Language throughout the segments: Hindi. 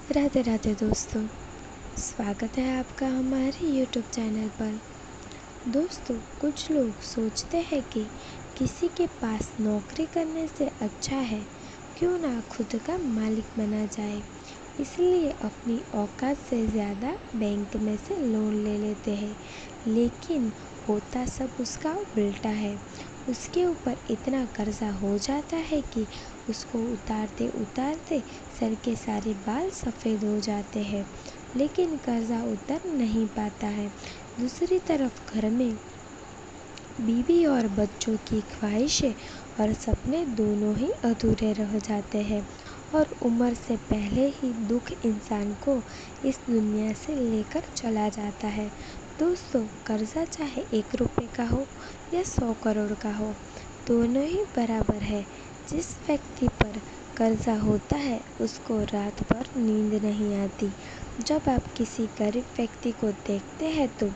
राधे राधे दोस्तों, स्वागत है आपका हमारे YouTube चैनल पर। दोस्तों, कुछ लोग सोचते हैं कि किसी के पास नौकरी करने से अच्छा है क्यों ना खुद का मालिक बना जाए। इसलिए अपनी औकात से ज़्यादा बैंक में से लोन ले लेते हैं, लेकिन होता सब उसका उल्टा है। उसके ऊपर इतना कर्जा हो जाता है कि उसको उतारते उतारते सर के सारे बाल सफ़ेद हो जाते हैं, लेकिन कर्जा उतर नहीं पाता है। दूसरी तरफ घर में बीवी और बच्चों की ख्वाहिशें और सपने दोनों ही अधूरे रह जाते हैं और उम्र से पहले ही दुख इंसान को इस दुनिया से लेकर चला जाता है। दोस्तों, कर्जा चाहे 1 रुपये का हो या 100 करोड़ का हो, दोनों ही बराबर है। जिस व्यक्ति पर कर्जा होता है उसको रात भर नींद नहीं आती। जब आप किसी गरीब व्यक्ति को देखते हैं तो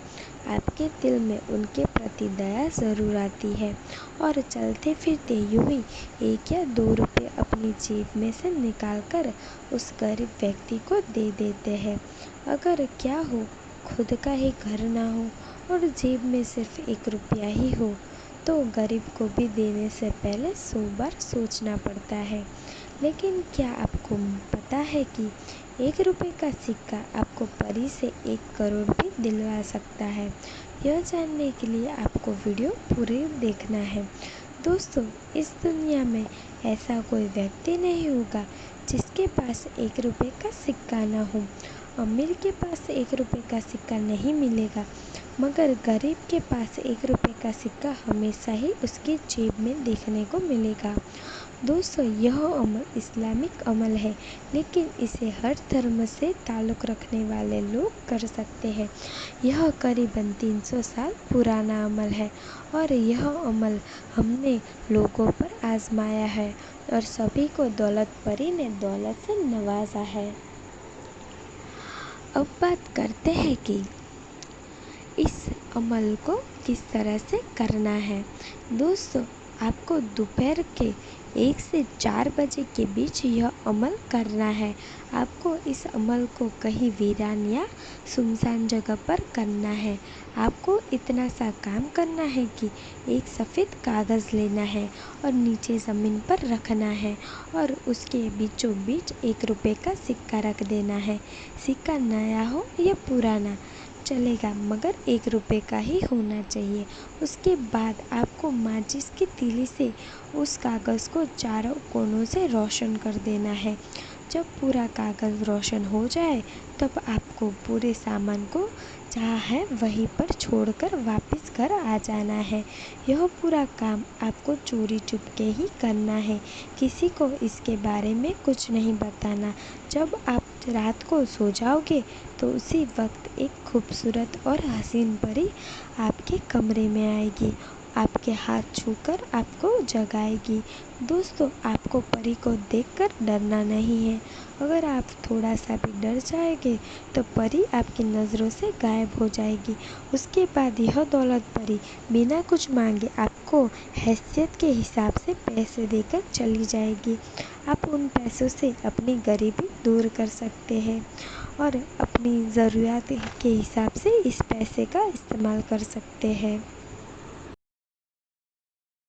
आपके दिल में उनके प्रति दया ज़रूर आती है और चलते फिरते यूं ही 1 या 2 रुपये अपनी जेब में से निकालकर उस गरीब व्यक्ति को दे देते हैं। अगर क्या हो, खुद का ही घर ना हो और जेब में सिर्फ 1 रुपया ही हो, तो गरीब को भी देने से पहले 100 बार सोचना पड़ता है। लेकिन क्या आपको पता है कि 1 रुपये का सिक्का आपको परी से 1 करोड़ भी दिलवा सकता है? यह जानने के लिए आपको वीडियो पूरे देखना है। दोस्तों, इस दुनिया में ऐसा कोई व्यक्ति नहीं होगा जिसके पास 1 रुपये का सिक्का ना हो। अमीर के पास 1 रुपये का सिक्का नहीं मिलेगा, मगर गरीब के पास 1 रुपये का सिक्का हमेशा ही उसकी जेब में देखने को मिलेगा। दोस्तों, यह अमल इस्लामिक अमल है, लेकिन इसे हर धर्म से ताल्लुक़ रखने वाले लोग कर सकते हैं। यह करीबन 300 साल पुराना अमल है और यह अमल हमने लोगों पर आजमाया है और सभी को दौलत परी ने दौलत से नवाजा है। अब बात करते हैं कि इस अमल को किस तरह से करना है। दोस्तों, आपको दोपहर के 1 से 4 बजे के बीच यह अमल करना है। आपको इस अमल को कहीं वीरान या सुनसान जगह पर करना है। आपको इतना सा काम करना है कि एक सफ़ेद कागज़ लेना है और नीचे ज़मीन पर रखना है और उसके बीचों बीच 1 रुपये का सिक्का रख देना है। सिक्का नया हो या पुराना चलेगा, मगर 1 रुपये का ही होना चाहिए। उसके बाद आपको माचिस की तीली से उस कागज़ को चारों कोनों से रोशन कर देना है। जब पूरा कागज़ रोशन हो जाए तब आपको पूरे सामान को जहाँ है वहीं पर छोड़कर वापस घर आ जाना है। यह पूरा काम आपको चोरी चुपके ही करना है, किसी को इसके बारे में कुछ नहीं बताना। जब आप रात को सो जाओगे तो उसी वक्त एक खूबसूरत और हसीन परी आपके कमरे में आएगी, आपके हाथ छूकर आपको जगाएगी। दोस्तों, आपको परी को देखकर डरना नहीं है। अगर आप थोड़ा सा भी डर जाएंगे तो परी आपकी नज़रों से गायब हो जाएगी। उसके बाद यह दौलत परी बिना कुछ मांगे आपको हैसियत के हिसाब से पैसे देकर चली जाएगी। आप उन पैसों से अपनी गरीबी दूर कर सकते हैं और अपनी ज़रूरत के हिसाब से इस पैसे का इस्तेमाल कर सकते हैं।